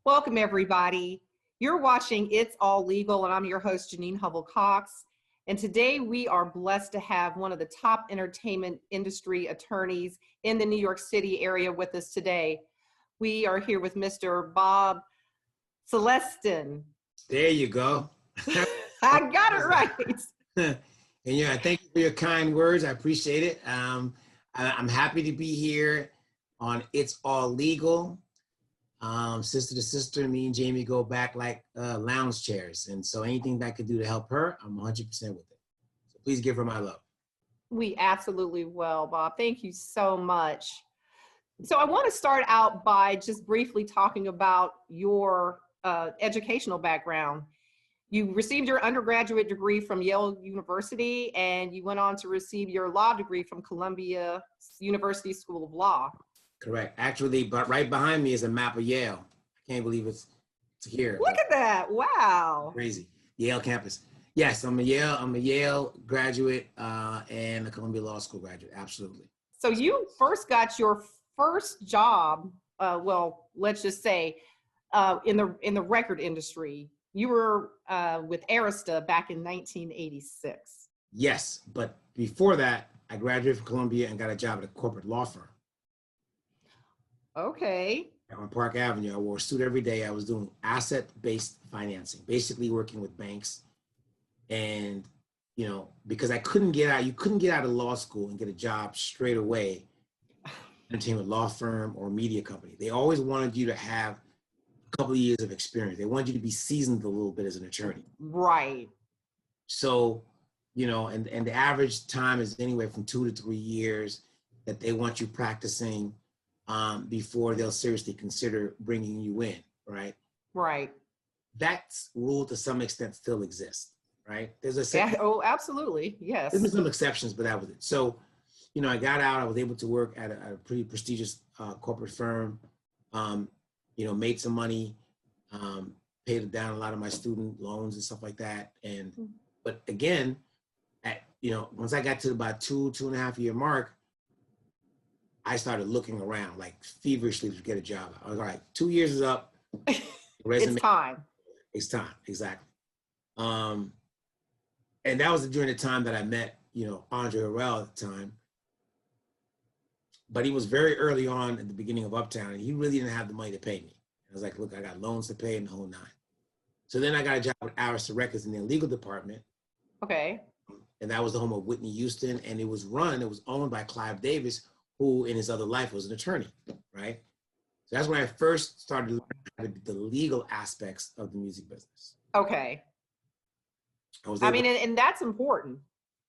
Welcome, everybody. You're watching It's All Legal, and I'm your host, Janine Hubble-Cox. And today we are blessed to have one of the top entertainment industry attorneys in the New York City area with us today. We are here with Mr. Bob Celestin. There you go. I got it right. And yeah, thank you for your kind words. I appreciate it. I'm happy to be here on It's All Legal. Sister to sister, me and Jamie go back like lounge chairs. And so anything that I could do to help her, I'm 100% with it. So please give her my love. We absolutely will, Bob. Thank you so much. So I want to start out by just briefly talking about your educational background. You received your undergraduate degree from Yale University, and you went on to receive your law degree from Columbia University School of Law. Correct. Actually, but right behind me is a map of Yale. I can't believe it's here. Look at that. Wow. Crazy. Yale campus. Yes, I'm a Yale graduate and a Columbia Law School graduate. Absolutely. So you first got your first job, well, let's just say in the record industry. You were with Arista back in 1986. Yes, but before that, I graduated from Columbia and got a job at a corporate law firm. Okay. On Park Avenue, I wore a suit every day. I was doing asset-based financing, basically working with banks. And, you know, because I couldn't get out, you couldn't get out of law school and get a job straight away, entertainment law firm or media company. They always wanted you to have a couple of years of experience. They wanted you to be seasoned a little bit as an attorney. Right. So, you know, and the average time is anywhere from 2 to 3 years that they want you practicing before they'll seriously consider bringing you in, right? Right. That rule to some extent still exists, right? Oh, absolutely, yes. There's been some exceptions, but that was it. So, you know, I got out, I was able to work at a pretty prestigious corporate firm, you know, made some money, paid down a lot of my student loans and stuff like that. And, but again, you know, once I got to about 2.5 year mark, I started looking around like feverishly to get a job. I was like, 2 years is up. Resume. It's time. It's time, exactly. And that was during the time that I met, you know, Andre Harrell at the time. But he was very early on at the beginning of Uptown, and he really didn't have the money to pay me. I was like, look, I got loans to pay and the whole nine. So then I got a job with Arista Records in their legal department. Okay. And that was the home of Whitney Houston, and it was owned by Clive Davis, who in his other life was an attorney, right? So that's when I first started learning the legal aspects of the music business. Okay. I mean, and that's important.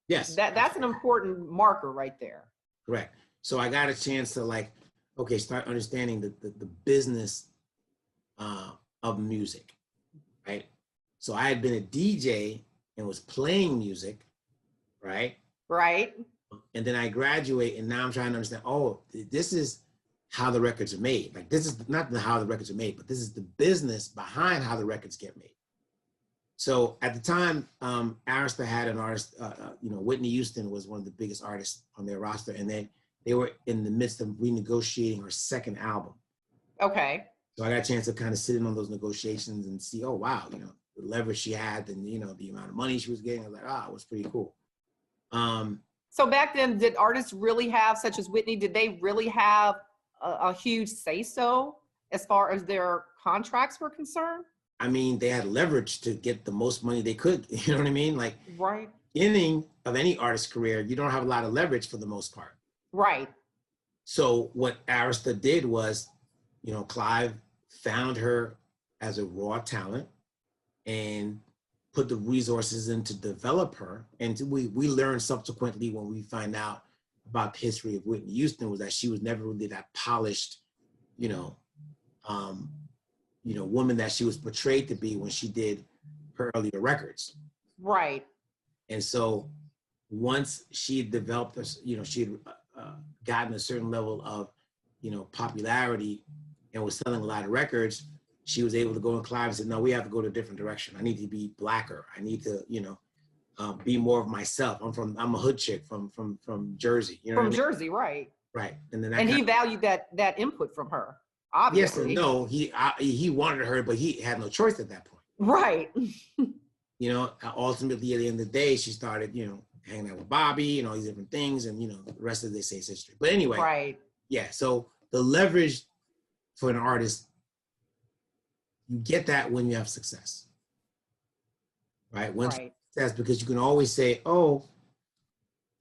Yes. That's an important marker right there. Correct. So I got a chance to like, okay, start understanding the business of music, right? So I had been a DJ and was playing music, right? Right. And then I graduate, and now I'm trying to understand, oh, this is how the records are made. Like, this is not how the records are made, but this is the business behind how the records get made. So at the time, Arista had an artist, you know, Whitney Houston was one of the biggest artists on their roster, and they were in the midst of renegotiating her second album. Okay. So I got a chance to kind of sit in on those negotiations and see, oh, wow, you know, the leverage she had and, you know, the amount of money she was getting. I was like, it was pretty cool. So back then, did artists really have, such as Whitney, did they really have a huge say-so as far as their contracts were concerned? I mean, they had leverage to get the most money they could, you know what I mean? Like, right. Beginning of any artist's career, you don't have a lot of leverage for the most part. Right. So what Arista did was, you know, Clive found her as a raw talent and put the resources in to develop her. And we learned subsequently when we find out about the history of Whitney Houston was that she was never really that polished, you know, woman that she was portrayed to be when she did her earlier records. Right. And so once she developed, you know, she had gotten a certain level of, you know, popularity and was selling a lot of records, she was able to go in Clive and said, no, we have to go to a different direction. I need to be blacker. I need to, you know, be more of myself. I'm a hood chick from Jersey. You know from Jersey, right. Right. And he valued that input from her. Yes and obviously. no. He wanted her, but he had no choice at that point. Right. You know, ultimately at the end of the day, she started, you know, hanging out with Bobby and all these different things, and you know, the rest of this is history. But anyway, Right. yeah. So the leverage for an artist, you get that when you have success, right? When Right. success, because you can always say, oh,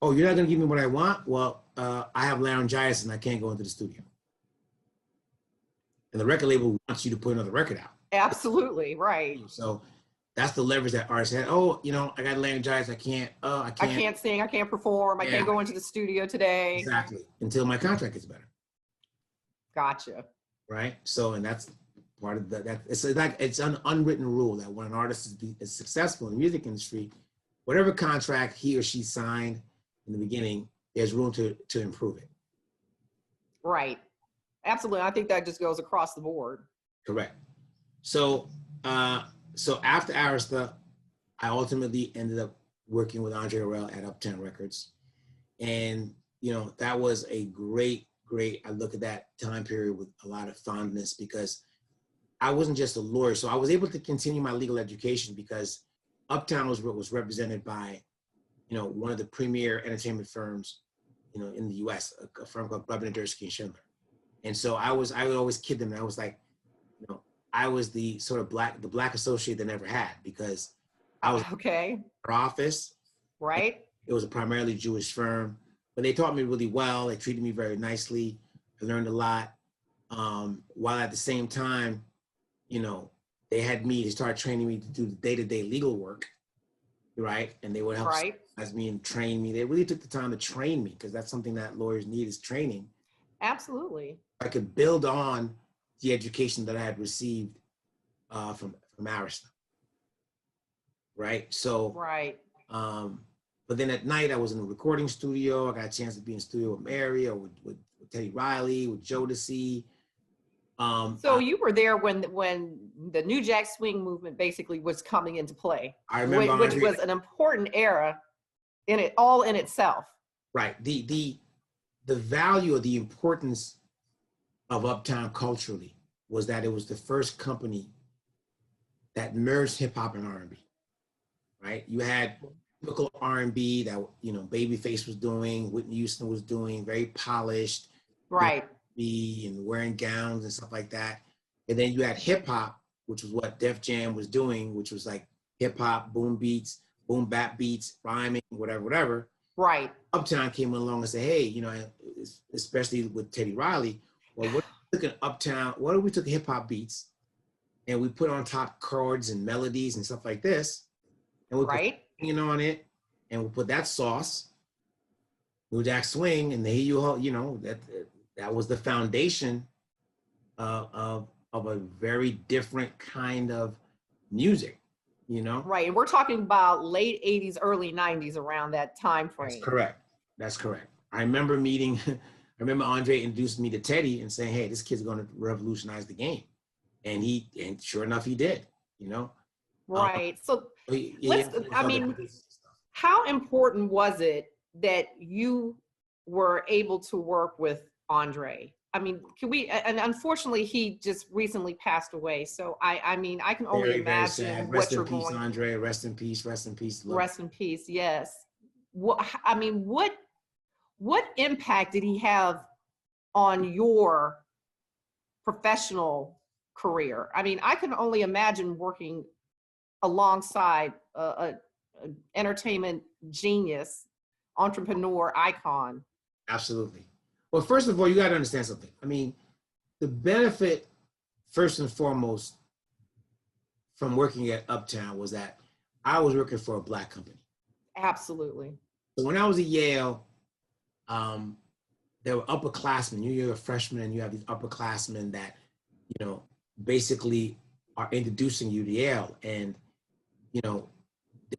you're not going to give me what I want. Well, I have laryngitis and I can't go into the studio. And the record label wants you to put another record out. Absolutely. Right. So that's the leverage that artists had. Oh, you know, I got laryngitis. I can't. Oh, I I can't. can't sing. I can't perform. I Yeah, can't go into the studio today. exactly. Until my contract gets better. Gotcha. Right. So, and that's part of that. It's like it's an unwritten rule that when an artist is successful in the music industry, whatever contract he or she signed in the beginning, there's room to improve it. Right. Absolutely. I think that just goes across the board. Correct. So, so after Arista, I ultimately ended up working with Andre Harrell at Uptown Records, and you know that was a great. I look at that time period with a lot of fondness because I wasn't just a lawyer, so I was able to continue my legal education because Uptown was represented by, you know, one of the premier entertainment firms, you know, in the U.S., a firm called Grubin, Dursky and Schindler. And so I would always kid them. And I was like, you know, I was the sort of the black associate they never had because I was Okay. in their office. Right. It was a primarily Jewish firm, but they taught me really well. They treated me very nicely. I learned a lot. While at the same time, you know, they started training me to do the day-to-day legal work, right? And they would help Right. supervise me and train me. They really took the time to train me because that's something that lawyers need is training. Absolutely. I could build on the education that I had received from Arista, right? So, Right. but then at night I was in a recording studio. I got a chance to be in studio with Mary or with Teddy Riley, with Jodeci. So you were there when the New Jack Swing movement basically was coming into play, I remember which Andre, was an important era in it all in itself. right. The value or the importance of Uptown culturally was that it was the first company that merged hip hop and R&B, right? You had typical R&B that, you know, Babyface was doing, Whitney Houston was doing, very polished, Right. and wearing gowns and stuff like that. And then you had hip hop, which was what Def Jam was doing, which was like hip hop, boom beats, boom bap beats, rhyming, whatever. Right. Uptown came along and said, hey, you know, especially with Teddy Riley, well, what if we took an Uptown, what if we took hip hop beats and we put on top chords and melodies and stuff like this, and we put Right. singing on it, and we put that sauce, New Jack Swing, and there you know, that was the foundation of a very different kind of music, you know? Right. And we're talking about late 80s, early 90s around that time That's frame. correct. That's correct. I remember meeting, I remember Andre introduced me to Teddy and saying, hey, this kid's going to revolutionize the game. And sure enough, he did, you know? Right. So I mean, stuff. how important was it that you were able to work with Andre? I mean, and unfortunately he just recently passed away. So I mean, I can only Very, very imagine sad. what Rest you're in peace, going. Andre. Rest in peace. Rest in peace. Rest in peace. Yes. I mean, what impact did he have on your professional career? I mean, I can only imagine working alongside a entertainment genius, entrepreneur icon. Absolutely. Well, first of all, you got to understand something. I mean, the benefit, first and foremost, from working at Uptown was that I was working for a Black company. Absolutely. So when I was at Yale, there were upperclassmen. You're a freshman and you have these upperclassmen that, you know, basically are introducing you to Yale. And, you know,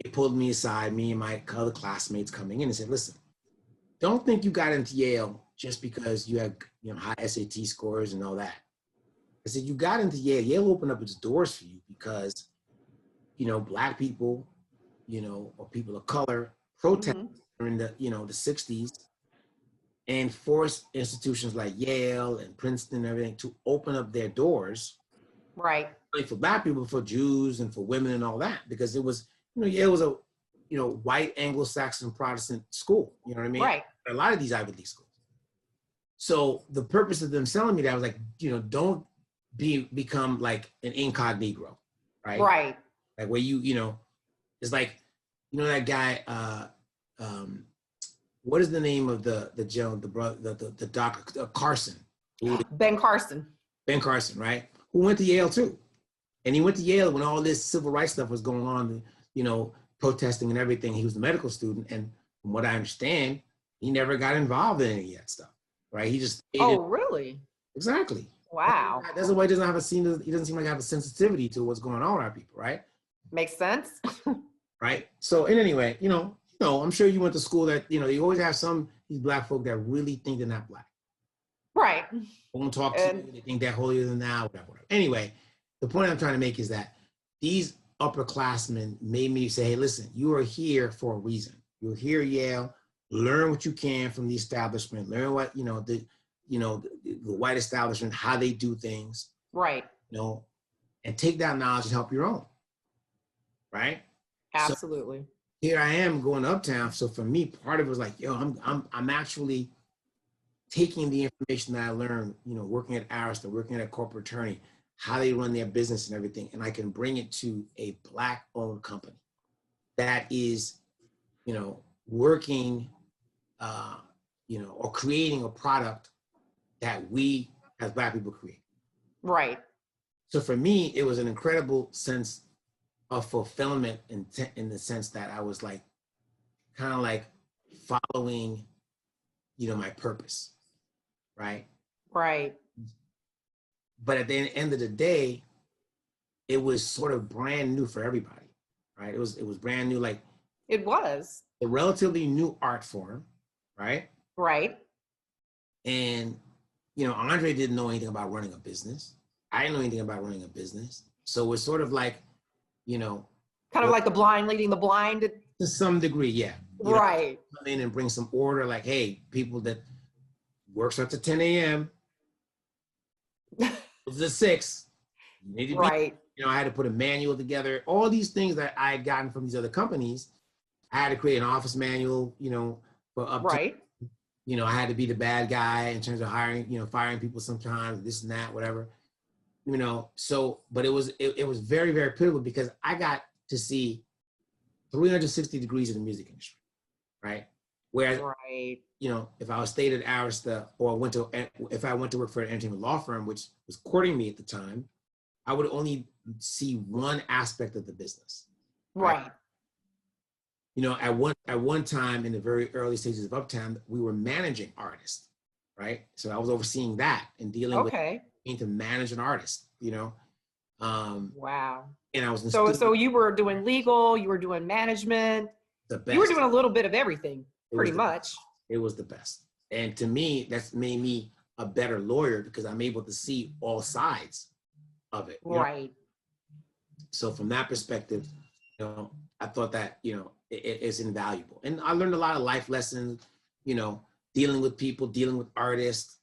they pulled me aside, me and my other classmates coming in and said, listen, don't think you got into Yale just because you had, you know, high SAT scores and all that. I said, you got into Yale. Yale opened up its doors for you because, you know, Black people, you know, or people of color protested during the, you know, the 60s. and force institutions like Yale and Princeton and everything to open up their doors, Right. only for Black people, for Jews and for women and all that, because it was, Yale was a, white Anglo-Saxon Protestant school. You know what I mean? Right. A lot of these Ivy League schools. So the purpose of them selling me that was like, don't become like an incognito, right? Right. Like where it's like, that guy, what is the name of the brother, the doctor, Carson? Ben Carson. Ben Carson, right? Who went to Yale too. And he went to Yale when all this civil rights stuff was going on, protesting and everything. He was a medical student. And from what I understand, he never got involved in any of that stuff, right? He just really? Exactly. Wow. That's why he doesn't seem like have a sensitivity to what's going on with our people, right? Makes sense. Right. So in any way, I'm sure you went to school that, you always have these Black folk that really think they're not Black. Right. Won't talk to you, they think they're holier than thou, whatever. Anyway, the point I'm trying to make is that these upperclassmen made me say, hey, listen, you are here for a reason. You're here at Yale, learn what you can from the establishment, learn what, the white establishment, how they do things. Right. And take that knowledge and help your own. Right? Absolutely. So here I am going uptown. So for me, part of it was like, I'm actually taking the information that I learned, working at Arista, working at a corporate attorney, how they run their business and everything, and I can bring it to a Black-owned company that is, working, or creating a product that we as Black people create. Right. So for me, it was an incredible sense of fulfillment in the sense that I was like, kind of like following, my purpose, right? Right. But at the end of the day, it was sort of brand new for everybody, right? It was brand new, like it was a relatively new art form, right? Right. And Andre didn't know anything about running a business. I didn't know anything about running a business, so it's sort of like, kind of like the blind leading the blind. To some degree, yeah. Right. Come in and bring some order, like, hey, people that works up to 10 a.m. to 6. You need to right. Be, I had to put a manual together. All these things that I had gotten from these other companies, I had to create an office manual, for up right. to, I had to be the bad guy in terms of hiring, firing people sometimes, this and that, whatever. So, but it was very, very pivotal because I got to see 360 degrees of the music industry, right? Whereas, right. If I was stayed at Arista or if I went to work for an entertainment law firm, which was courting me at the time, I would only see one aspect of the business. Right. At one time in the very early stages of Uptown, we were managing artists, right? So I was overseeing that and dealing with to manage an artist, wow. And I was so you were doing legal, you were doing management, you were doing a little bit of everything, pretty much. It was the best. And to me, that's made me a better lawyer because I'm able to see all sides of it. Right. So from that perspective, I thought that, it's invaluable. And I learned a lot of life lessons, dealing with people, dealing with artists.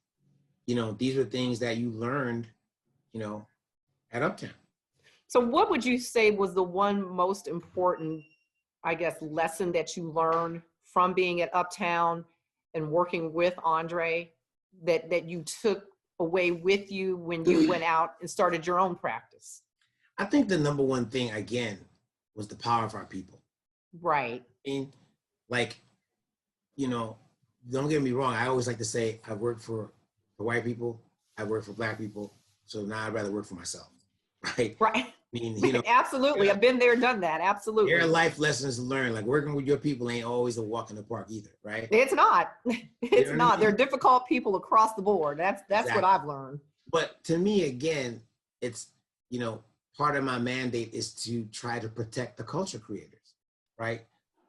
These were things that you learned, at Uptown. So what would you say was the one most important, I guess, lesson that you learned from being at Uptown and working with Andre that you took away with you when you went out and started your own practice? I think the number one thing, again, was the power of our people. Right. And like, don't get me wrong. I always like to say I've worked for white people, I've worked for Black people, so now I'd rather work for myself, right? Right. I mean, absolutely. I've been there, done that. Absolutely. There are life lessons to learn. Like working with your people ain't always a walk in the park either, right? It's not. It's not. I mean? They're difficult people across the board. That's exactly what I've learned. But to me, again, it's, part of my mandate is to try to protect the culture creators, right?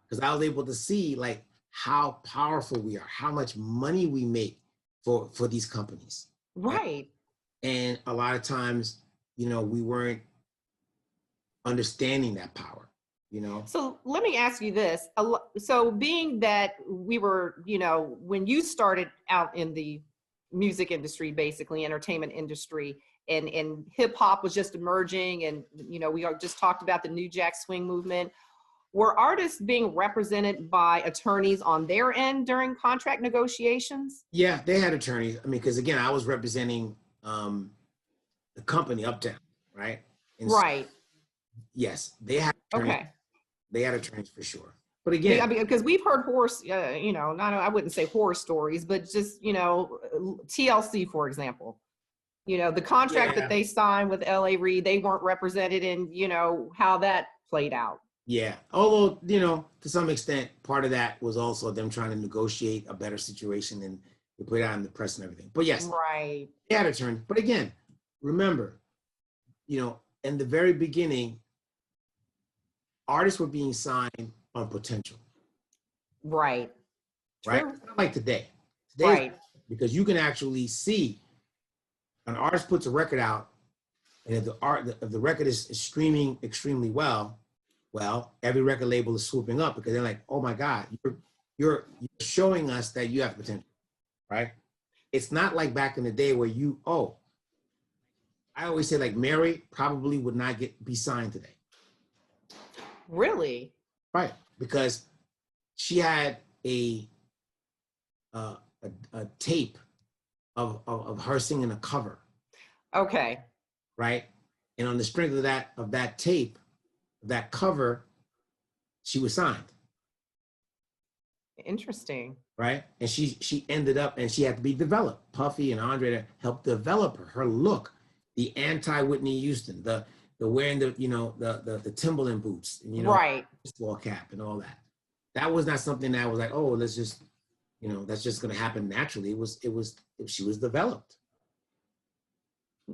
Because I was able to see like how powerful we are, how much money we make for these companies. Right. And a lot of times, we weren't understanding that power. you know? So let me ask you this. So being that we were, when you started out in the music industry, basically entertainment industry, and hip hop was just emerging, and we just talked about the New Jack Swing movement. Were artists being represented by attorneys on their end during contract negotiations? Yeah, they had attorneys. I mean, because again, I was representing the company Uptown, right? And so, Right. yes, they had attorneys. Okay. They had attorneys for sure. But again, Because we've heard I wouldn't say horror stories, but just, TLC, for example, the contract yeah, that they signed with LA Reid, they weren't represented in, how that played out. yeah. Although, to some extent, part of that was also them trying to negotiate a better situation and they put it out in the press and everything. But yes, Right. they had attorney. But again, remember, in the very beginning, artists were being signed on potential. Right. Right? True. Not like today. Right. Because you can actually see an artist puts a record out, and if the record is streaming extremely well, every record label is swooping up because they're like, oh my God, you're showing us that you have potential, right? It's not like back in the day where I always say like Mary probably would not be signed today. Really? Right, because she had a tape of her singing a cover. Okay. Right, and on the strength of that tape, that cover, she was signed. Interesting. Right, and she ended up, and she had to be developed. Puffy and Andre helped develop her look, the anti-Whitney Houston, the wearing the Timberland boots, and right, baseball cap and all that. That was not something that was like, oh, let's just, that's just going to happen naturally. She was developed.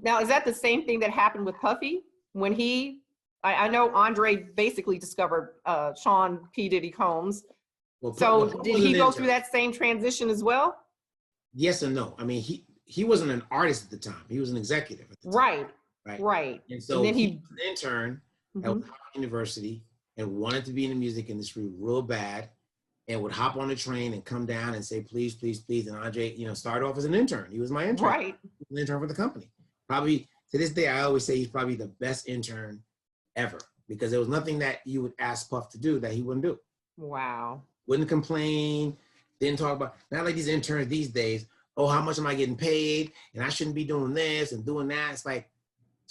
Now, is that the same thing that happened with Puffy when I know Andre basically discovered Sean P. Diddy Combs. Well, so did he go through that same transition as well? Yes and no. I mean, he wasn't an artist at the time. He was an executive at the time. Right. And so then he was an intern at Harvard University and wanted to be in the music industry real bad, and would hop on the train and come down and say, please, please, please. And Andre, started off as an intern. He was my intern. Right. He was an intern for the company. Probably to this day, I always say he's probably the best intern ever, because there was nothing that you would ask Puff to do that he wouldn't do. Wow. Wouldn't complain, didn't talk about, not like these interns these days, oh, how much am I getting paid? And I shouldn't be doing this and doing that. It's like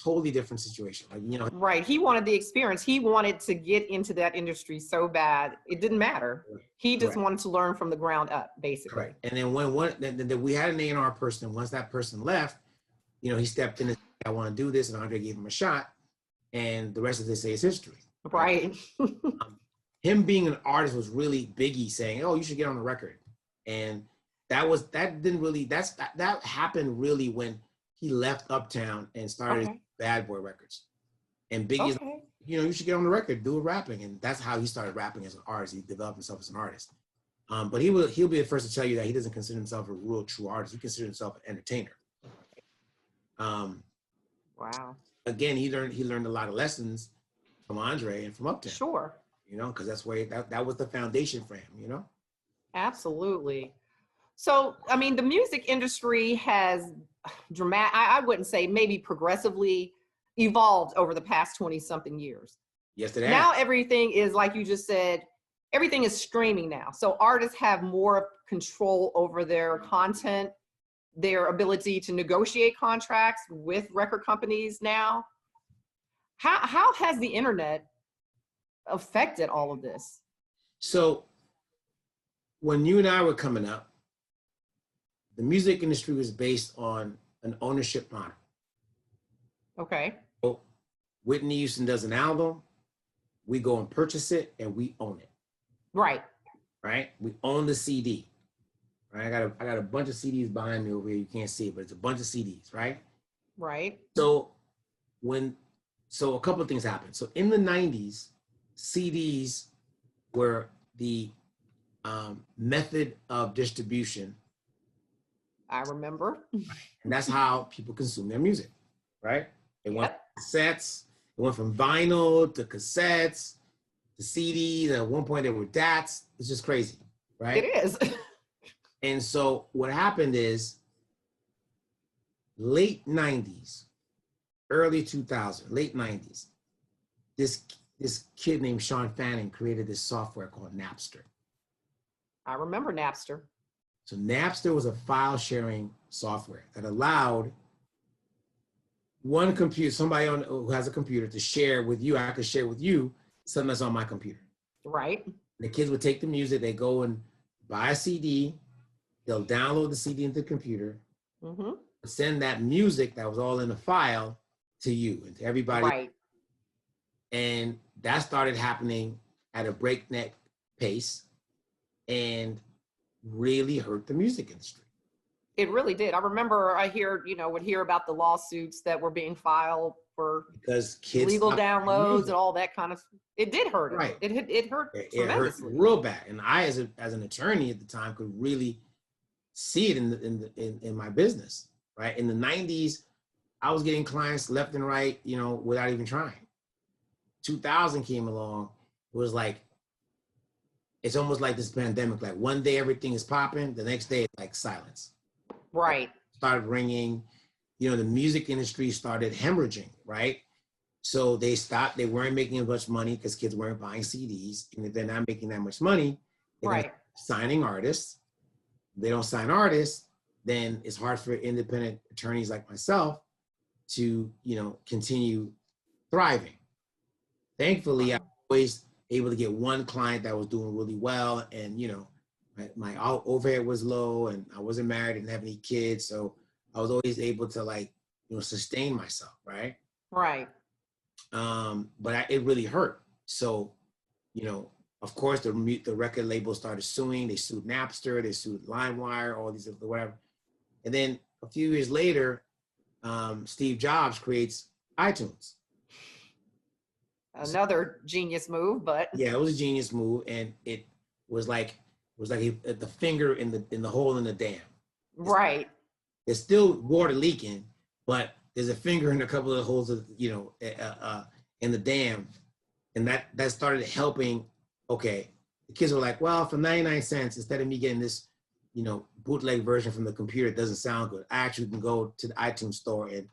totally different situation. Like, Right. He wanted the experience. He wanted to get into that industry so bad. It didn't matter. He just wanted to learn from the ground up, basically. Right. And then then we had an A&R person, and once that person left, he stepped in and said, I want to do this, and Andre gave him a shot, and the rest of this is history. Right. Him being an artist was really Biggie saying, oh, you should get on the record. And that happened really when he left Uptown and started Bad Boy Records. And Biggie's, you should get on the record, do rapping. And that's how he started rapping as an artist. He developed himself as an artist. But he'll be the first to tell you that he doesn't consider himself a real true artist. He considers himself an entertainer. Wow. Again, he learned a lot of lessons from Andre and from Uptown. Sure. Because that's where that was the foundation for him, Absolutely. So, I mean, the music industry has I wouldn't say, maybe progressively evolved over the past 20-something years. Yes, it has. Now everything is, like you just said, everything is streaming now. So artists have more control over their content, their ability to negotiate contracts with record companies now. How has the internet affected all of this? So when you and I were coming up, the music industry was based on an ownership model. Okay. So Whitney Houston does an album, we go and purchase it, and we own it. Right. Right? We own the CD. Right? I got a bunch of CDs behind me over here. You can't see it, but it's a bunch of CDs, right? Right. So a couple of things happened. So in the 90s, CDs were the method of distribution. I remember. And that's how people consume their music, right? It went from cassettes, it went from vinyl to cassettes, the CDs. At one point, there were DATs. It's just crazy, right? It is. And so what happened is late 90s, early 2000, late 90s, this kid named Sean Fanning created this software called Napster. I remember Napster. So Napster was a file sharing software that allowed one computer, somebody who has a computer, to share with you. I could share with you something that's on my computer. Right. The kids would take the music, they go and buy a CD, they'll download the CD into the computer, Mm-hmm. send that music that was all in the file to you and to everybody. Right. And that started happening at a breakneck pace and really hurt the music industry. It really did. I remember would hear about the lawsuits that were being filed for Because kids illegal stopped playing downloads music. and all that kind of. It did hurt. Right. It hurt It hurt tremendously. real bad. And I, as an attorney at the time, could really see it in my business. Right. In the 90s, I was getting clients left and right, without even trying. 2000 came along. It was like, it's almost like this pandemic. Like one day everything is popping, the next day it's like silence. Right. Started ringing, the music industry started hemorrhaging, right? So they stopped, they weren't making as much money because kids weren't buying CDs. And if they're not making that much money, they're Right. signing artists. If they don't sign artists, then it's hard for independent attorneys like myself to, continue thriving. Thankfully, I was always able to get one client that was doing really well, and my overhead was low, and I wasn't married, didn't have any kids, so I was always able to sustain myself, right? Right. But it really hurt. So, of course, the record label started suing. They sued Napster, they sued LimeWire, all these whatever. And then a few years later, Steve Jobs creates iTunes. Another genius move, but Yeah, it was a genius move, and it was like the finger in the hole in the dam. right. There's still water leaking, but there's a finger in a couple of holes of in the dam, and that started helping. Okay, the kids were like, well, for 99 cents, instead of me getting this, bootleg version from the computer, it doesn't sound good. I actually can go to the iTunes store and,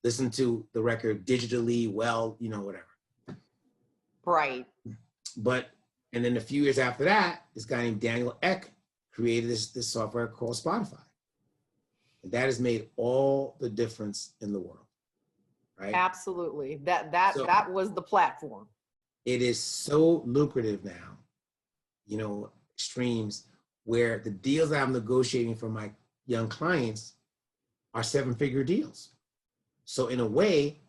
listen to the record digitally, whatever. Right. And then a few years after that, this guy named Daniel Ek created this software called Spotify. And that has made all the difference in the world, right? Absolutely. That was the platform. It is so lucrative now, streams, where the deals that I'm negotiating for my young clients are 7-figure deals. So in a way,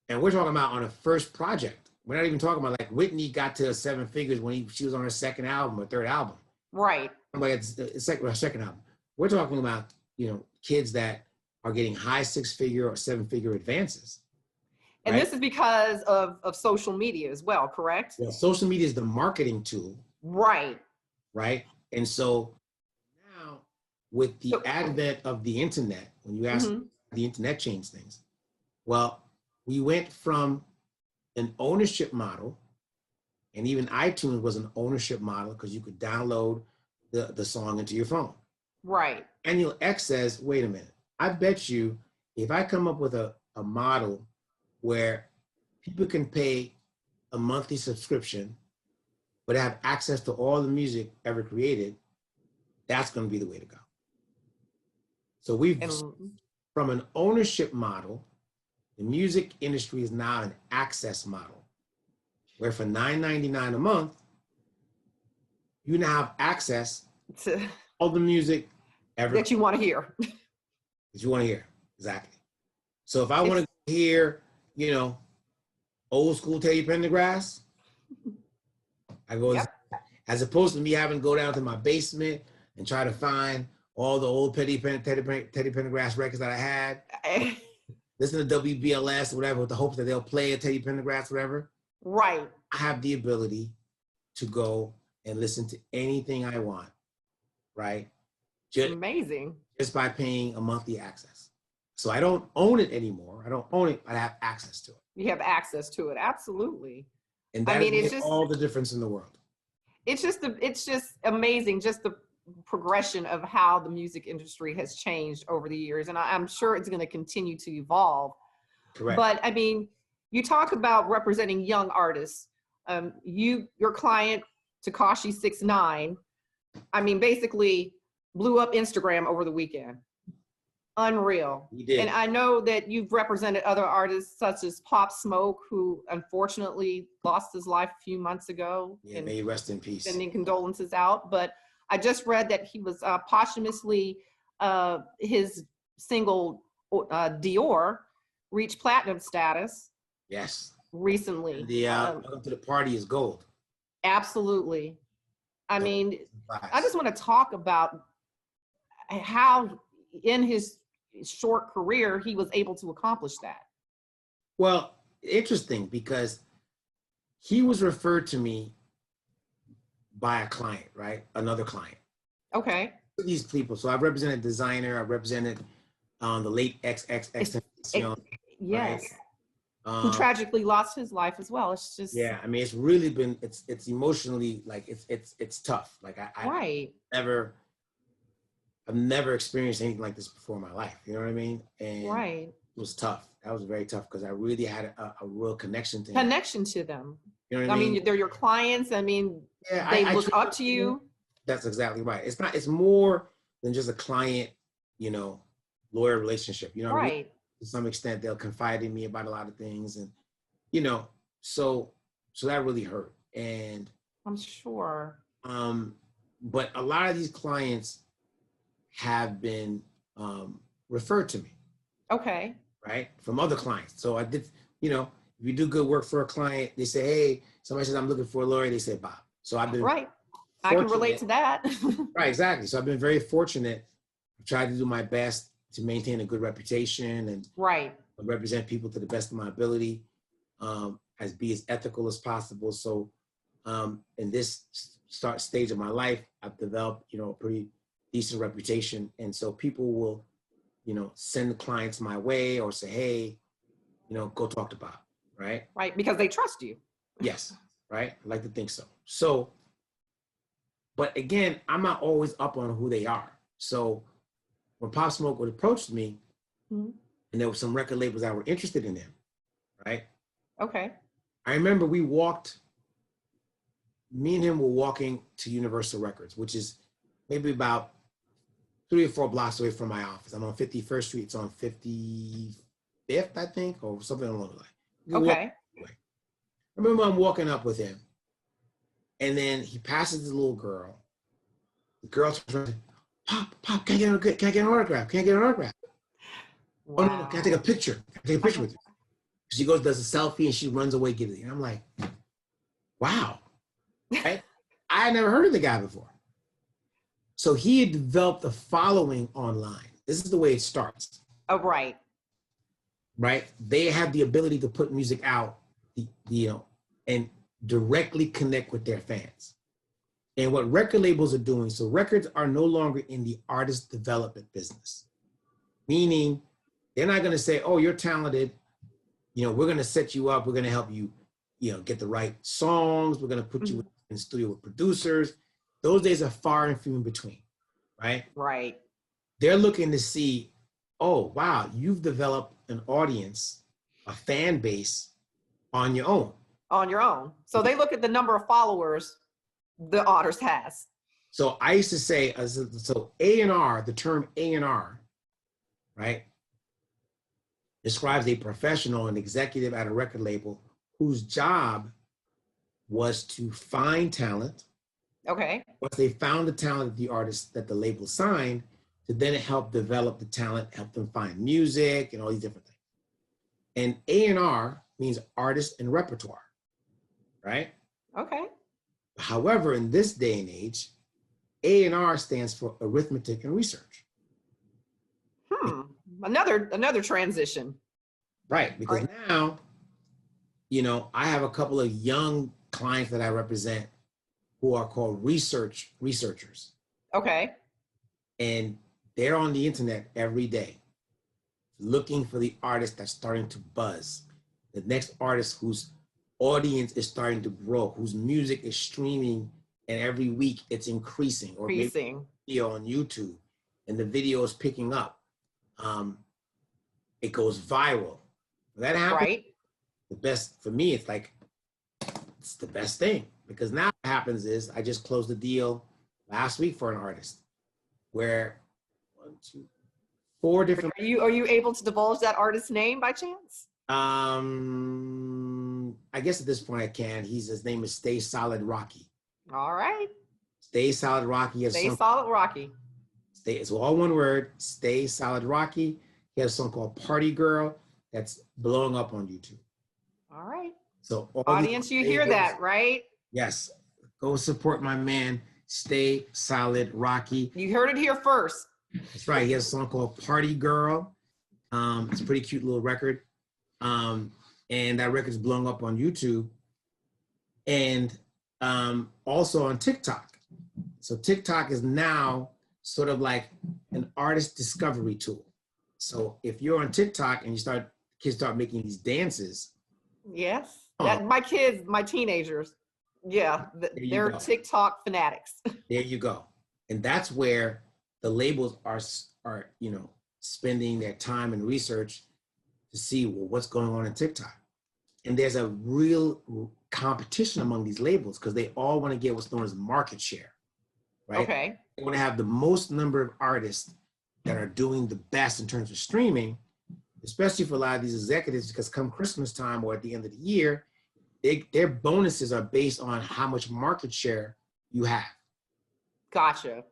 and we're talking about on a first project. We're not even talking about Whitney got to 7 figures when she was on her second album or third album. Right. Second album. We're talking about, kids that are getting high 6-figure or 7-figure advances. And right? this is because of social media as well, correct? Well, social media is the marketing tool. Right. Right. And so now with the advent of the internet, when you ask the internet changed things, well, we went from an ownership model, and even iTunes was an ownership model because you could download the song into your phone. Right. Daniel X says, wait a minute, I bet you if I come up with a model where people can pay a monthly subscription but have access to all the music ever created, that's going to be the way to go. So from an ownership model, the music industry is now an access model, where for $9.99 a month, you now have access to all the music ever that you want to hear. That you want to hear, exactly. So if I want to hear, old school Teddy Pendergrass, I go, as opposed to me having to go down to my basement and try to find all the old Teddy Pendergrass records that I had. Listen to WBLS or whatever with the hopes that they'll play a Teddy Pendergrass, whatever. Right. I have the ability to go and listen to anything I want, right? Amazing. Just by paying a monthly access. So I don't own it anymore. I don't own it, but I have access to it. You have access to it. Absolutely. And I that has mean, made all the difference in the world. it's just amazing, just the progression of how the music industry has changed over the years. And I'm sure it's going to continue to evolve. Correct. But I mean, you talk about representing young artists. Your client, Tekashi 69, I mean, basically blew up Instagram over the weekend. Unreal. He did. And I know that you've represented other artists such as Pop Smoke, who unfortunately lost his life a few months ago. Yeah, and may he rest in peace. sending condolences out. But I just read that he was posthumously, his single Dior reached platinum status Yes. recently. And the Welcome to the Party is gold. Absolutely. I So, mean, I just want to talk about how in his short career he was able to accomplish that. Well, interesting, because he was referred to me by a client, right? Another client. Okay. These people. So I've represented designer. I've represented the late XXXTentacion. Yes. Right? Who tragically lost his life as well. It's just, yeah. I mean, it's really been, it's emotionally, like, it's tough. Like right. I've never experienced anything like this before in my life. You know what I mean? And Right. it was tough. That was very tough, because I really had a real connection to him. Connection to them. You know what I mean? I mean, they're your clients. I mean, yeah, they I look up to you. That's exactly right. It's more than just a client, lawyer relationship. You know, Right. really, to some extent, they'll confide in me about a lot of things, and so that really hurt. And I'm sure. but a lot of these clients have been referred to me. Okay. Right, from other clients. So I did, if you do good work for a client, they say, hey, somebody says I'm looking for a lawyer, they say Bob. So I've been right. I can relate to that. Right, exactly. So I've been very fortunate. I've tried to do my best to maintain a good reputation and right. represent people to the best of my ability, be as ethical as possible. So in this stage of my life, I've developed, a pretty decent reputation. And so people will, send clients my way or say, hey, go talk to Bob, right? Right, because they trust you. Yes, right? I like to think so. So, but again, I'm not always up on who they are. So when Pop Smoke would approach me, and there were some record labels that were interested in him, right? Okay. I remember me and him were walking to Universal Records, which is maybe about 3 or 4 blocks away from my office. I'm on 51st Street. It's on 55th, I think, or something along the line. Okay. I remember I'm walking up with him, and then he passes the little girl. The girl turns around, Pop, can I get an autograph? Can I get an autograph? Wow. Oh, no, can I take a picture? Can I take a picture with you? She goes, does a selfie, and she runs away, gives it. And I'm like, wow. Right? I had never heard of the guy before. So he had developed a following online. This is the way it starts. Oh, right. Right? They have the ability to put music out, and directly connect with their fans. And what record labels are doing, so records are no longer in the artist development business. Meaning, they're not going to say, oh, you're talented. We're going to set you up. We're going to help you, get the right songs. We're going to put you in the studio with producers. Those days are far and few in between, right? Right. They're looking to see, oh, wow, you've developed an audience, a fan base on your own. On your own. So they look at the number of followers the artist has. So I used to say, so A&R, the term A&R, right, describes a professional, an executive at a record label whose job was to find talent. Okay. Once they found the talent of the artist that the label signed, to then help develop the talent, help them find music and all these different things. And A&R means artist and repertoire, right? Okay. However, in this day and age, A&R stands for arithmetic and research. Another transition. Right, because now, I have a couple of young clients that I represent who are called researchers. Okay. And they're on the internet every day looking for the artist that's starting to buzz, the next artist who's audience is starting to grow, whose music is streaming, and every week it's increasing, or maybe Increasing. video on YouTube, and the video is picking up. It goes viral. When that happens, Right. the best for me, it's the best thing, because now what happens is I just closed a deal last week for an artist where 1, 2, 4 different. Are you able to divulge that artist's name by chance? I guess at this point I can. His name is Stay Solid Rocky. All right. Stay Solid Rocky. Stay Solid Rocky. It's all one word. Stay Solid Rocky. He has a song called Party Girl that's blowing up on YouTube. All right. So audience, you hear that, right? Yes. Go support my man, Stay Solid Rocky. You heard it here first. That's right. He has a song called Party Girl. It's a pretty cute little record. And that record's blowing up on YouTube. And also on TikTok. So TikTok is now sort of like an artist discovery tool. So if you're on TikTok and kids start making these dances. Yes. My kids, my teenagers, yeah, they're TikTok fanatics. There you go. And that's where the labels are spending their time and research to see, well, what's going on in TikTok. And there's a real competition among these labels because they all want to get what's known as market share, right? Okay. They want to have the most number of artists that are doing the best in terms of streaming, especially for a lot of these executives, because come Christmas time or at the end of the year, their bonuses are based on how much market share you have. Gotcha.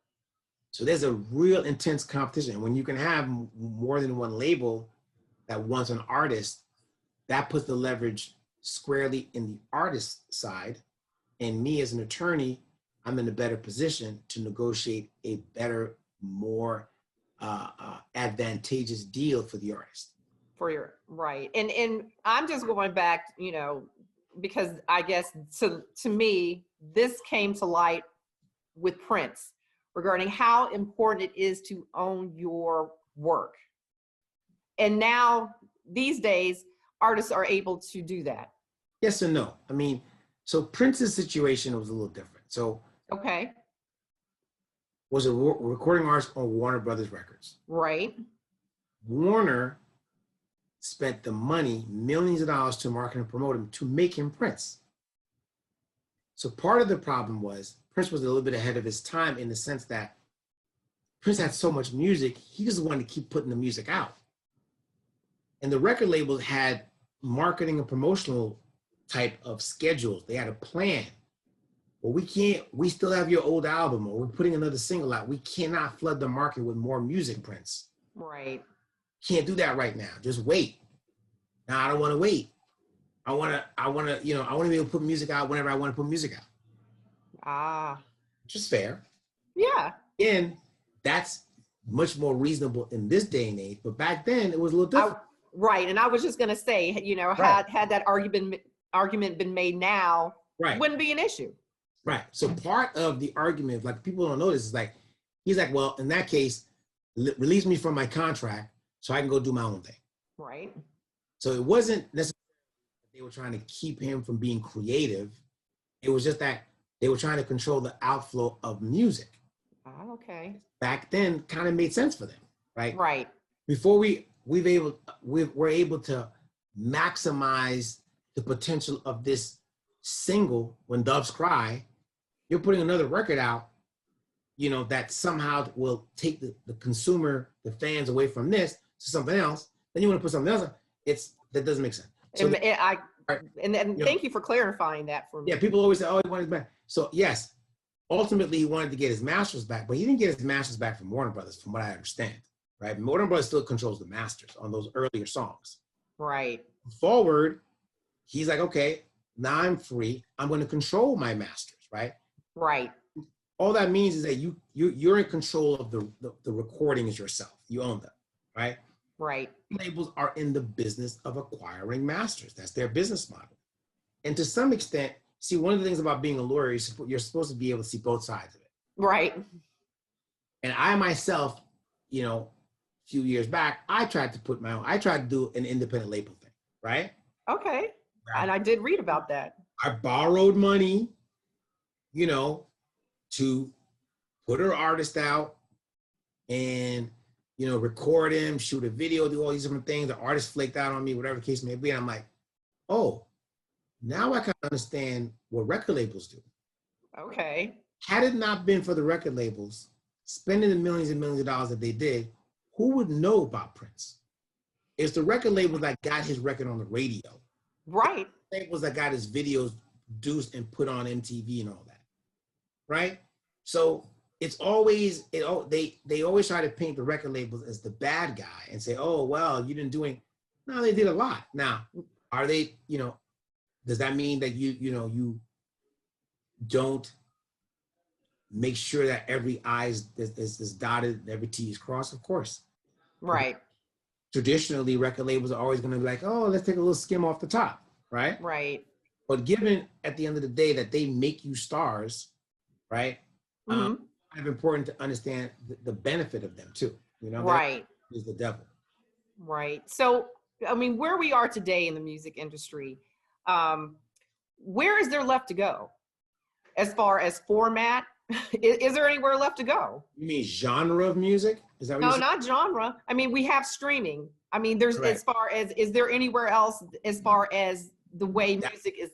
So there's a real intense competition. When you can have more than one label that wants an artist, that puts the leverage squarely in the artist side. And me as an attorney, I'm in a better position to negotiate a better, more advantageous deal for the artist. Right. And I'm just going back, because I guess to me, this came to light with Prince regarding how important it is to own your work. And now these days, artists are able to do that. Yes and no. I mean, so Prince's situation was a little different. So okay, was a recording artist on Warner Brothers Records. Right. Warner spent the money, millions of dollars, to market and promote him to make him Prince. So part of the problem was Prince was a little bit ahead of his time in the sense that Prince had so much music, he just wanted to keep putting the music out. And the record labels had marketing and promotional type of schedules. They had a plan. Well, we still have your old album, or we're putting another single out. We cannot flood the market with more music, Prince. Right. Can't do that right now. Just wait. Now, I don't want to wait. I want to be able to put music out whenever I want to put music out. Which is fair. Yeah. And that's much more reasonable in this day and age, but back then it was a little different. Right. And I was just going to say, right. had that argument been made now, right. It wouldn't be an issue. Right. So part of the argument, like people don't know this, is like, he's like, well, in that case, release me from my contract so I can go do my own thing. Right. So it wasn't necessarily that they were trying to keep him from being creative. It was just that they were trying to control the outflow of music. Okay. Back then kind of made sense for them, right? Right. Before we're able to maximize the potential of this single, When Doves Cry, you're putting another record out, that somehow will take the consumer, the fans away from this to something else. Then you want to put something else. That doesn't make sense. So thank you for clarifying that for me. Yeah, people always say, oh, he wanted it back. So yes, ultimately he wanted to get his masters back, but he didn't get his masters back from Warner Brothers, from what I understand, right? Warner Brothers still controls the masters on those earlier songs. Right. Forward, he's like, okay, now I'm free. I'm going to control my masters, right? Right. All that means is that you're in control of the recordings yourself. You own them, right? Right. Labels are in the business of acquiring masters. That's their business model. And to some extent, see, one of the things about being a lawyer, you're supposed to be able to see both sides of it. Right. And I myself, a few years back, I tried to do an independent label thing, right? Okay. And I did read about that. I borrowed money, you know, to put her artist out and, you know, record him, shoot a video, do all these different things. The artist flaked out on me, whatever the case may be. And I'm like, oh, now I can understand what record labels do. Okay. Had it not been for the record labels spending the millions and millions of dollars that they did, who would know about Prince? It's the record labels that got his record on the radio. Right. Labels that got his videos produced and put on MTV and all that, right? So it's always, they always try to paint the record labels as the bad guy and say, oh, well, you didn't do anything. No, they did a lot. Now, are they, you know, does that mean that you don't make sure that every I is dotted and every T is crossed? Of course. Right. Traditionally, record labels are always going to be like, oh, let's take a little skim off the top, right? Right. But given at the end of the day that they make you stars, right? Mm-hmm. Kind of important to understand the benefit of them too. You know, right. Is the devil. Right. So, I mean, where we are today in the music industry, where is there left to go as far as format? Is there anywhere left to go? You mean genre of music? Is that what No, not genre. I mean, we have streaming. I mean, there's Correct. As far as, is there anywhere else as far as the way music is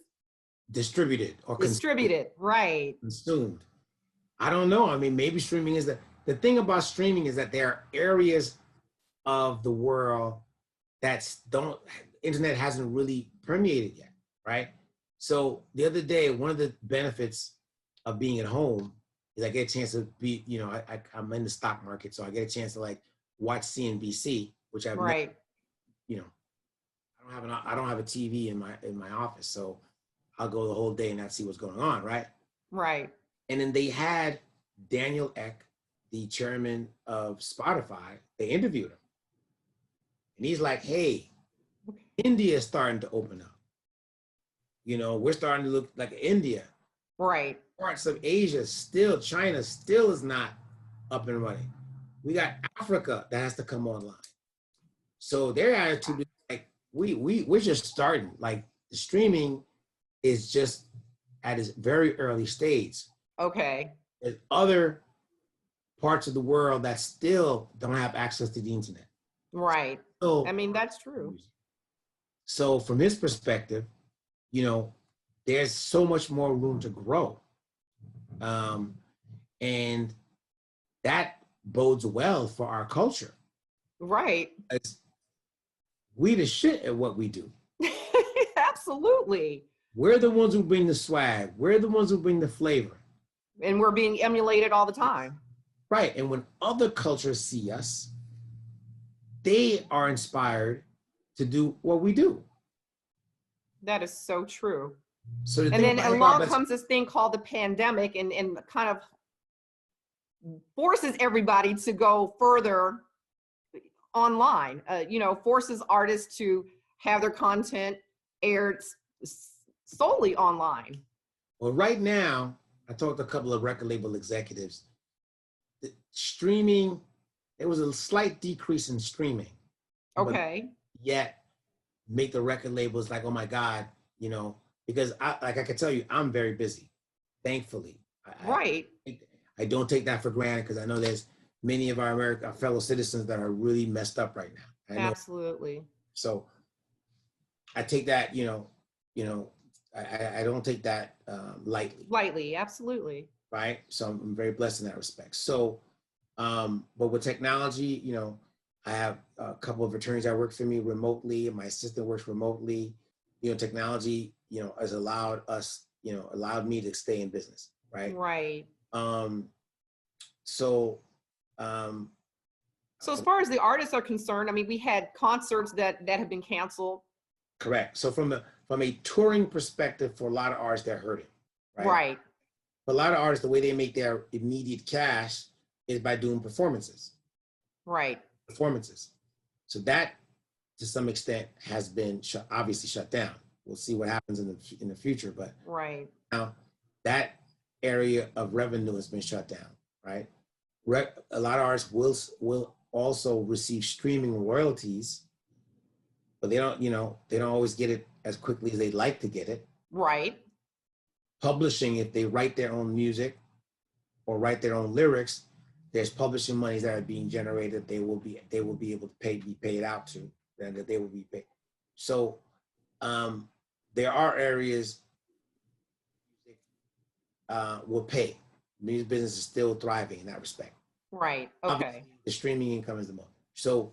distributed or distributed? Right. Consumed. I don't know. I mean, maybe streaming is the thing about streaming is that there are areas of the world internet hasn't really permeated yet, right? So the other day, one of the benefits of being at home is I get a chance to be, you know, I'm in the stock market, so I get a chance to like watch CNBC, which I've right. never, you know, I don't have a TV in my office, so I'll go the whole day and not see what's going on, right? Right. And then they had Daniel Ek, the chairman of Spotify, they interviewed him. And he's like, hey, India is starting to open up. You know, we're starting to look like India. Right. Parts of Asia still, China still is not up and running. We got Africa that has to come online. So their attitude is like, we're just starting. Like the streaming is just at its very early stage. Okay. There's other parts of the world that still don't have access to the internet. Right. So, I mean, that's true. So from his perspective, you know, there's so much more room to grow. And that bodes well for our culture. Right. We the shit at what we do. Absolutely. We're the ones who bring the swag. We're the ones who bring the flavor. And we're being emulated all the time. Right. And when other cultures see us, they are inspired to do what we do. That is so true. So and then along comes this thing called the pandemic and kind of forces everybody to go further online, you know, forces artists to have their content aired solely online. Well, right now, I talked to a couple of record label executives. The streaming, there was a slight decrease in streaming. Okay. Yet make the record labels like, oh my God, you know, because I can tell you, I'm very busy, thankfully. Right. I don't take that for granted because I know there's many of our fellow citizens that are really messed up right now. Absolutely. So I take that, I don't take that lightly. Lightly, absolutely. Right. So I'm very blessed in that respect. So, but with technology, you know, I have a couple of attorneys that work for me remotely, and my assistant works remotely. You know, technology, you know, has allowed me to stay in business. Right. Right. So as far as the artists are concerned, I mean, we had concerts that have been canceled. Correct. So from a touring perspective, for a lot of artists, they're hurting. Right. Right. For a lot of artists, the way they make their immediate cash is by doing performances. Right. Performances. So that, to some extent, has been obviously shut down. We'll see what happens in the future, but right now that area of revenue has been shut down. Right. A lot of artists will also receive streaming royalties, but they don't always get it as quickly as they'd like to get it. Right. Publishing, if they write their own music or write their own lyrics, there's publishing monies that are being generated. They will be able to be paid out to, and that they will be paid. So there are areas will pay. Music business is still thriving in that respect. Right. Okay. Obviously, the streaming income is the most. So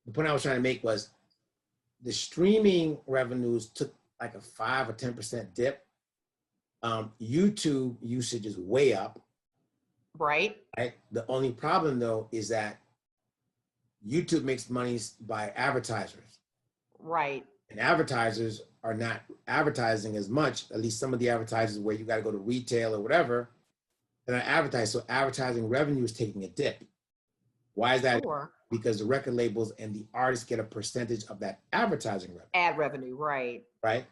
the point I was trying to make was the streaming revenues took like a 5 or 10% dip. YouTube usage is way up. Right. Right. The only problem though is that YouTube makes money by advertisers. Right. And advertisers are not advertising as much, at least some of the advertisers where you got to go to retail or whatever, they're not advertising. So advertising revenue is taking a dip. Why is that? Sure. Because the record labels and the artists get a percentage of that advertising revenue. Ad revenue, right. Right.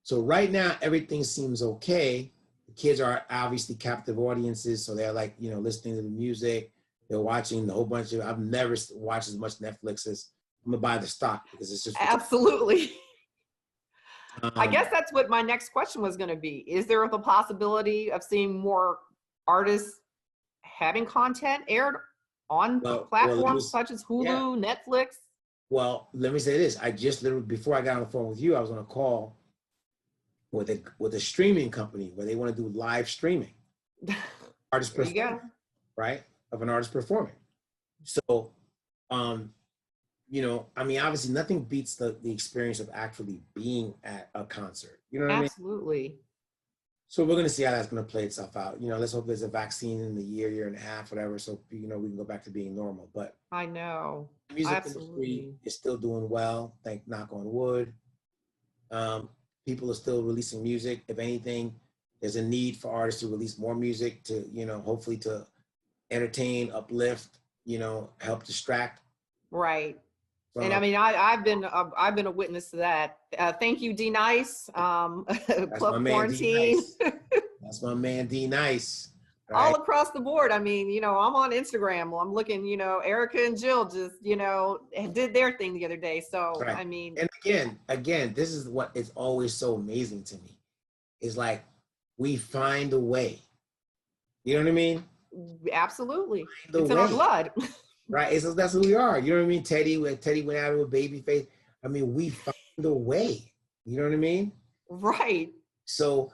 So right now, everything seems okay. The kids are obviously captive audiences. So they're like, you know, listening to the music. They're watching the whole bunch of, I've never watched as much Netflix as, I'm gonna buy the stock because it's just. Absolutely. I guess that's what my next question was going to be. Is there the possibility of seeing more artists having content aired on platforms such as Hulu, Netflix? Well, let me say this. I just literally, before I got on the phone with you, I was on a call with a streaming company where they want to do live streaming. Artist performing, right? Of an artist performing. So, you know, I mean, obviously nothing beats the experience of actually being at a concert. You know what I mean? Absolutely. So we're going to see how that's going to play itself out. You know, let's hope there's a vaccine in the year and a half, whatever. So, you know, we can go back to being normal. But I know. The music industry is still doing well. Thank knock on wood. People are still releasing music. If anything, there's a need for artists to release more music to, you know, hopefully to entertain, uplift, you know, help distract. Right. So, and I mean, I've been a witness to that. Thank you, D Nice. Club Quarantine. That's my man, D Nice. Right? All across the board. I mean, you know, I'm on Instagram. I'm looking, you know, Erica and Jill just, you know, did their thing the other day. So, right. I mean. And again, this is what is always so amazing to me. Is like, we find a way. You know what I mean? Absolutely. It's in our blood. Right, so that's who we are. You know what I mean? Teddy went out with Babyface. I mean, we find a way. You know what I mean? Right. So,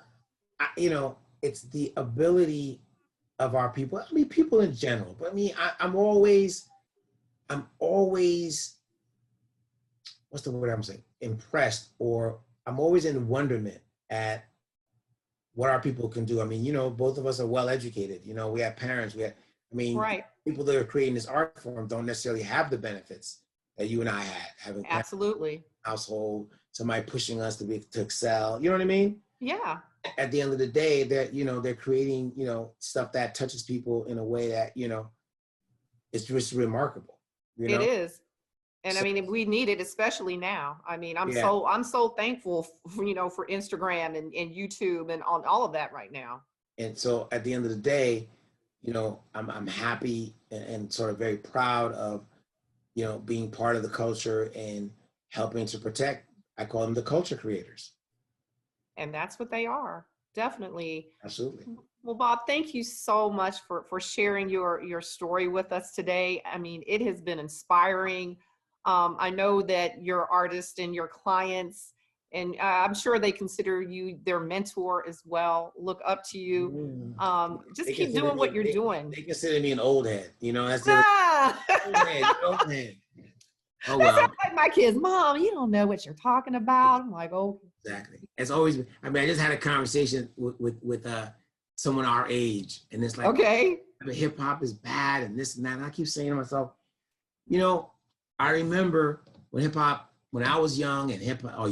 you know, it's the ability of our people. I mean, people in general. But I mean, I'm always, what's the word I'm saying? Impressed, or I'm always in wonderment at what our people can do. I mean, you know, both of us are well educated. You know, we have parents. Right. People that are creating this art form don't necessarily have the benefits that you and I had, having absolutely household, somebody pushing us to excel. You know what I mean? Yeah. At the end of the day, that, you know, they're creating, you know, stuff that touches people in a way that, you know, it's just remarkable. You know? It is. And so, I mean, we need it, especially now. I mean, I'm so thankful for, you know, for Instagram and YouTube and on all of that right now. And so at the end of the day, you know, I'm happy and sort of very proud of, you know, being part of the culture and helping to protect. I call them the culture creators. And that's what they are. Definitely. Absolutely. Well, Bob, thank you so much for sharing your story with us today. I mean, it has been inspiring. I know that your artists and your clients, and I'm sure they consider you their mentor as well, look up to you. Just keep doing what you're doing. They consider me an old head, you know, that's old head. Oh, well. That's like my kids, Mom, you don't know what you're talking about. I'm like, oh. Exactly. It's always, I mean, I just had a conversation with someone our age, and it's like, okay, hip hop is bad and this and that. And I keep saying to myself, you know, I remember when hip hop, when I was young and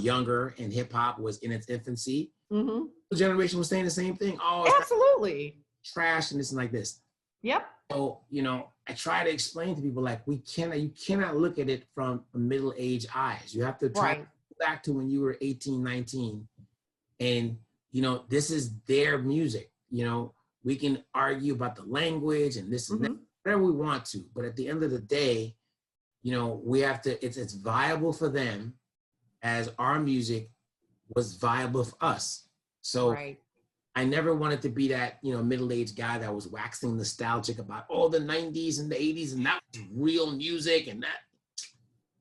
younger, and hip hop was in its infancy, the generation was saying the same thing. Oh, absolutely. Trash and this and like this. Yep. So, you know, I try to explain to people, like, you cannot look at it from middle-aged eyes. You have to try to go back to when you were 18, 19. And, you know, this is their music. You know, we can argue about the language and this and that, whatever we want to. But at the end of the day, you know, we have to, it's viable for them as our music was viable for us. So Right. I never wanted to be that, middle-aged guy that was waxing nostalgic about all the 90s and the 80s and that was real music and that,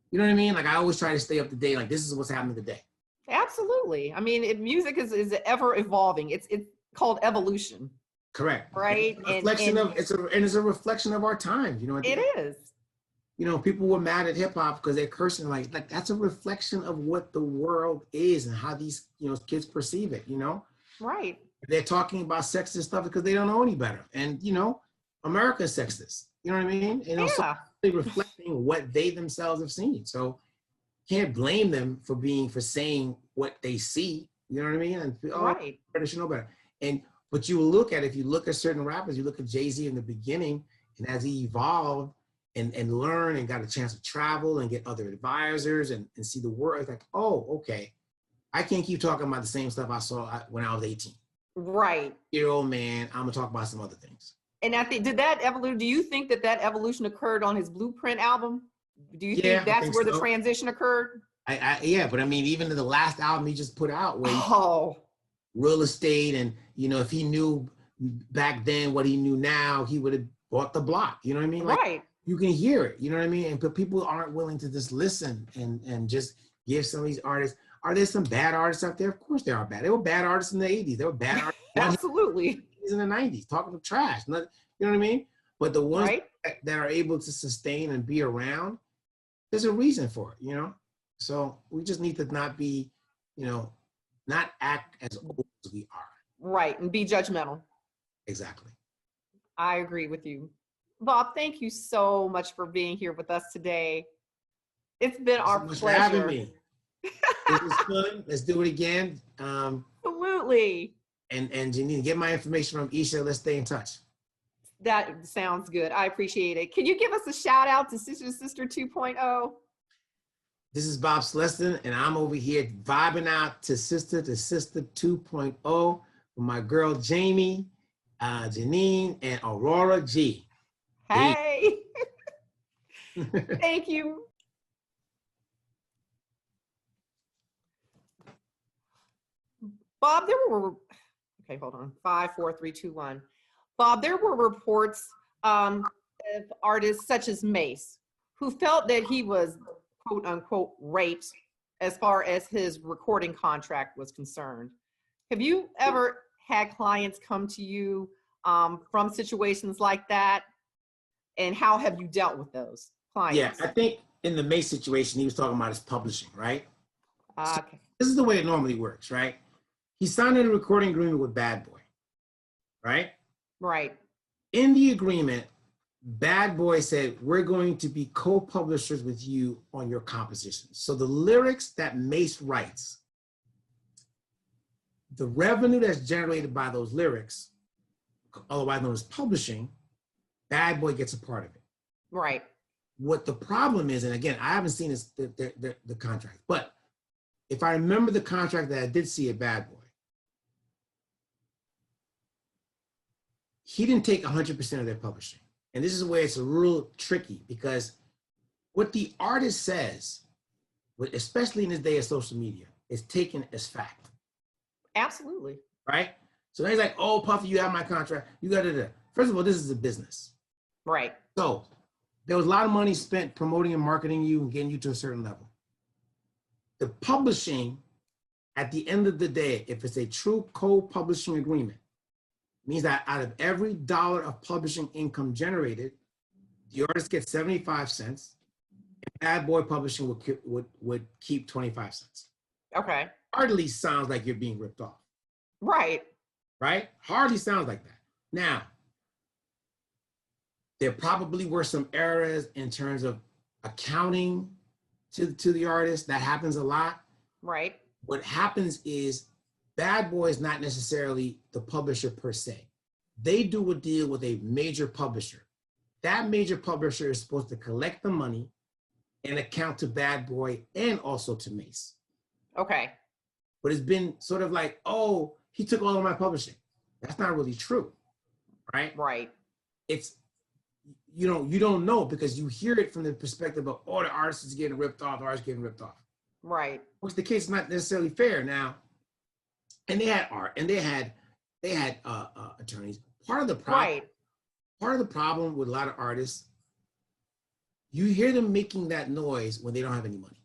you know what I mean? Like I always try to stay up to date. Like this is what's happening today. Absolutely. I mean, music is ever evolving. It's called evolution, Correct. right? It's a reflection of our times, It is. People were mad at hip hop because they're cursing like that's a reflection of what the world is and how these, kids perceive it, Right. They're talking about sexist stuff because they don't know any better. And, America's sexist, you know what I mean? So Yeah. they're reflecting what they themselves have seen. So can't blame them for saying what they see, you know what I mean? And Right. they should know better. But you look at, if you look at certain rappers, you look at Jay-Z in the beginning, and as he evolved and learned and got a chance to travel and get other advisors and see the world, it's like, oh, okay. I can't keep talking about the same stuff I saw when I was 18. Right. Year-old man, I'm gonna talk about some other things. And I think, do you think that evolution occurred on his Blueprint album? Do you think that's where the transition occurred? Yeah, but I mean, even the last album he just put out, where real estate, and if he knew back then what he knew now, he would have bought the block. You know what I mean? Like, right. You can hear it. You know what I mean? But people aren't willing to just listen and just give some of these artists. Are there some bad artists out there? Of course there are bad. There were bad artists in the 80s. There were bad artists Absolutely. in the 90s talking trash. You know what I mean? But the ones that are able to sustain and be around, there's a reason for it, So we just need to not be, not act as old as we are. Right, and be judgmental. Exactly. I agree with you. Bob, thank you so much for being here with us today. It's been our pleasure. For having me. This was fun. Let's do it again. Absolutely. And Janine, get my information from Isha. Let's stay in touch. That sounds good. I appreciate it. Can you give us a shout out to Sister 2.0? This is Bob Celestin, and I'm over here vibing out to Sister 2.0 with my girl Jamie, Janine, and Aurora G. Hey. Thank you. Bob, there were, okay, hold on. 5, 4, 3, 2, 1. Bob, there were reports of artists such as Mase, who felt that he was, quote unquote, raped as far as his recording contract was concerned. Have you ever had clients come to you from situations like that? And how have you dealt with those clients? Yeah, I think in the Mase situation, he was talking about his publishing, right? Okay. So this is the way it normally works, right? He signed a recording agreement with Bad Boy, right? Right. In the agreement, Bad Boy said, we're going to be co-publishers with you on your compositions. So the lyrics that Mase writes, the revenue that's generated by those lyrics, otherwise known as publishing, Bad Boy gets a part of it. Right. What the problem is, and again, I haven't seen this, the contract, but if I remember the contract that I did see at Bad Boy, he didn't take 100% of their publishing. And this is where it's a real tricky, because what the artist says, especially in this day of social media, is taken as fact. Absolutely. Right? So he's like, oh, Puffy, you have my contract. You got it. First of all, this is a business. Right. So there was a lot of money spent promoting and marketing you and getting you to a certain level. The publishing, at the end of the day, if it's a true co-publishing agreement, means that out of every dollar of publishing income generated, the artist gets 75 cents, and Bad Boy Publishing would keep 25 cents. Okay. Hardly sounds like you're being ripped off. Right. Right? Hardly sounds like that. Now, there probably were some errors in terms of accounting to the artist. That happens a lot. Right. What happens is Bad Boy is not necessarily the publisher per se. They do a deal with a major publisher. That major publisher is supposed to collect the money and account to Bad Boy and also to Mase. Okay. But it's been sort of like, oh, he took all of my publishing. That's not really true, right? Right. It's, you don't know, because you hear it from the perspective of, oh, the artist is getting ripped off, the artist is getting ripped off. Right. which the case is not necessarily fair now. And they had art, and they had attorneys. Right. Part of the problem with a lot of artists, you hear them making that noise when they don't have any money.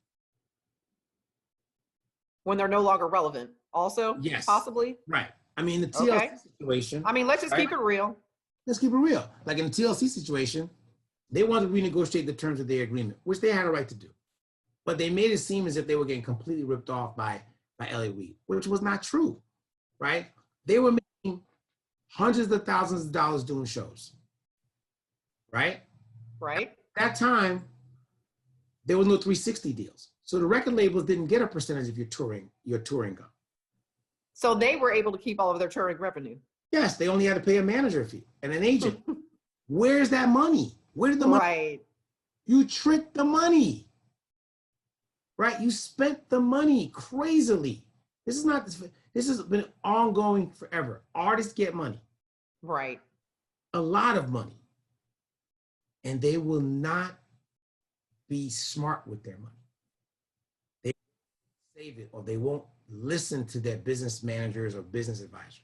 When they're no longer relevant also, Yes. possibly. Right. I mean, the TLC Okay. situation. I mean, let's just right? keep it real. Let's keep it real. Like in the TLC situation, they wanted to renegotiate the terms of their agreement, which they had a right to do. But they made it seem as if they were getting completely ripped off by Elliott Reed, which was not true, right? They were making hundreds of thousands of dollars doing shows, right? Right. At that time, there was no 360 deals. So the record labels didn't get a percentage of your touring income. So they were able to keep all of their touring revenue. Yes, they only had to pay a manager fee and an agent. Where's that money? Where did the money? Right. You tricked the money, right? You spent the money crazily. This has been ongoing forever. Artists get money, Right. a lot of money, and they will not be smart with their money. They save it, or they won't listen to their business managers or business advisors,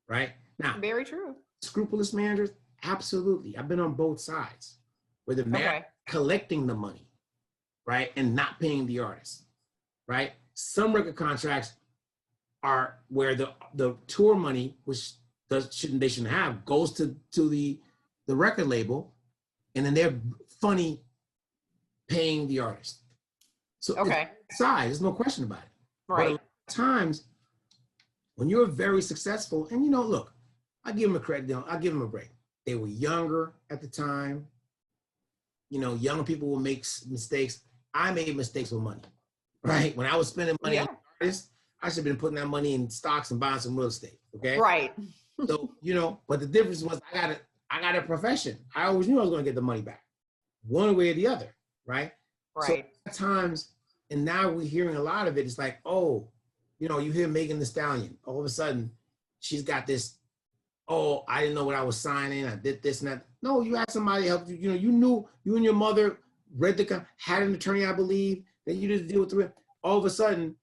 right? Now, Very true. scrupulous managers, absolutely. I've been on both sides, where the man Okay. collecting the money, right, and not paying the artist, right? Some record contracts are where the tour money, which they shouldn't have, goes to the record label, and then they're funny paying the artist. So Okay. it's side, there's no question about it. But a Right. lot of times, when you're very successful, and look, I give them a credit, I give them a break. They were younger at the time. Young people will make mistakes. I made mistakes with money, right? When I was spending money on artists, I should have been putting that money in stocks and buying some real estate, okay? Right. So, but the difference was I got a profession. I always knew I was going to get the money back, one way or the other, right? Right. So at times, and now we're hearing a lot of it. It's like, oh, you hear Megan Thee Stallion. All of a sudden, she's got this. Oh, I didn't know what I was signing. I did this and that. No, you had somebody help you. You knew. You and your mother read had an attorney, I believe. That you did deal with it. All of a sudden,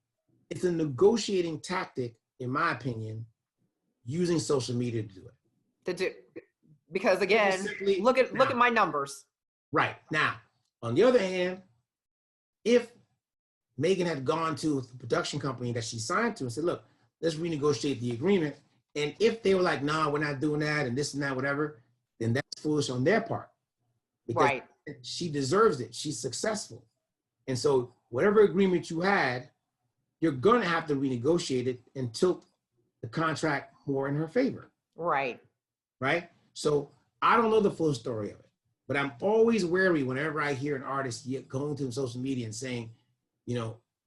it's a negotiating tactic, in my opinion, using social media to do it. Because again, look at my numbers. Right. Now, on the other hand, if Megan had gone to the production company that she signed to and said, look, let's renegotiate the agreement. And if they were like, no, we're not doing that and this and that, whatever, then that's foolish on their part. Because Right. she deserves it. She's successful. And so whatever agreement you had, you're going to have to renegotiate it and tilt the contract more in her favor. Right. Right? So I don't know the full story of it, but I'm always wary whenever I hear an artist going to social media and saying,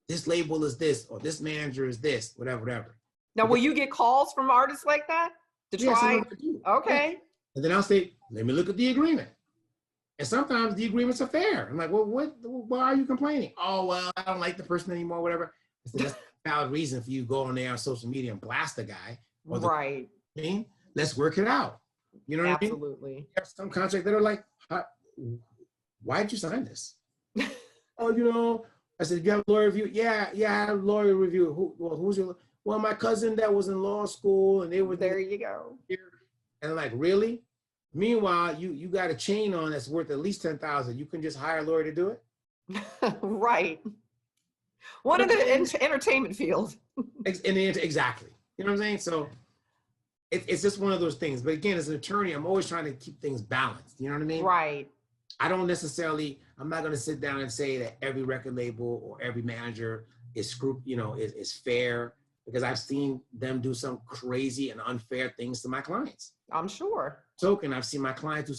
this label is this, or this manager is this, whatever. Now, will you get calls from artists like that to Yes, try? I do. Okay. Yeah. And then I'll say, let me look at the agreement. And sometimes the agreements are fair. I'm like, well, why are you complaining? Oh, well, I don't like the person anymore, whatever. I said, that's a valid reason for you to go on there on social media and blast the guy. Or Right. Let's work it out. You know what I mean? Absolutely. There's some contracts that are like, why'd you sign this? Oh, I said, you have a lawyer review? Yeah, I have a lawyer review. Who's your? Well, my cousin that was in law school, and they were There you go. here. And I'm like, really? Meanwhile, you got a chain on that's worth at least $10,000. You can just hire a lawyer to do it? Right. One in the entertainment field. Exactly. You know what I'm saying? So it's just one of those things. But again, as an attorney, I'm always trying to keep things balanced. You know what I mean? Right. I'm not going to sit down and say that every record label or every manager is fair, because I've seen them do some crazy and unfair things to my clients. I'm sure. Token, I've seen my clients do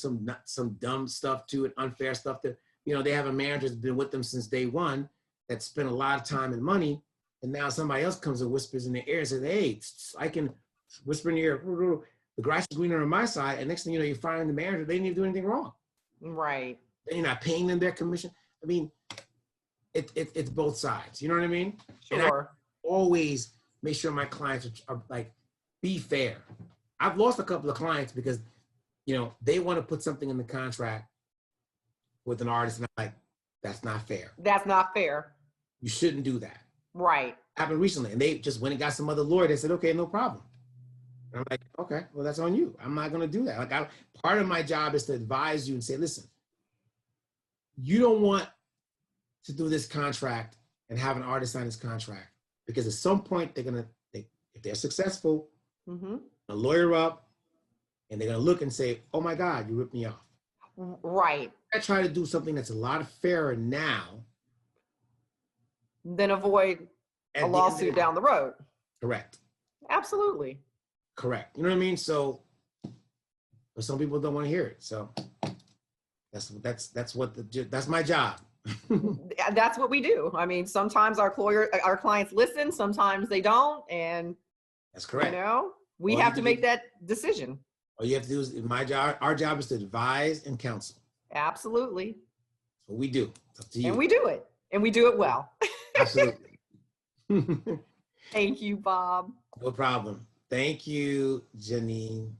some dumb stuff too, and unfair stuff that, they have a manager that's been with them since day one that spent a lot of time and money, and now somebody else comes and whispers in their ear and says, hey, I can whisper in your ear, the grass is greener on my side, and next thing you know, you're firing the manager, they didn't even do anything wrong. Right. And you're not paying them their commission. I mean, it's both sides, you know what I mean? Sure. And I always make sure my clients are like, be fair. I've lost a couple of clients because, they want to put something in the contract with an artist, and I'm like, that's not fair. That's not fair. You shouldn't do that. Right. Happened recently, and they just went and got some other lawyer. They said, okay, no problem. And I'm like, okay, well, that's on you. I'm not going to do that. Like, part of my job is to advise you and say, listen, you don't want to do this contract and have an artist sign this contract, because at some point if they're successful, Mm-hmm. a lawyer up, and they're going to look and say, oh my God, you ripped me off. Right. I try to do something that's a lot fairer now. Then avoid a lawsuit down the road. Correct. Absolutely. Correct. You know what I mean? So, but some people don't want to hear it. So that's my job. That's what we do. I mean, sometimes our clients listen, sometimes they don't. And That's correct. you know, we All have you to do- make that decision. All you have to do is our job is to advise and counsel. Absolutely. That's what we do. It's up to you. And we do it. And we do it well. Absolutely. Thank you, Bob. No problem. Thank you, Janine.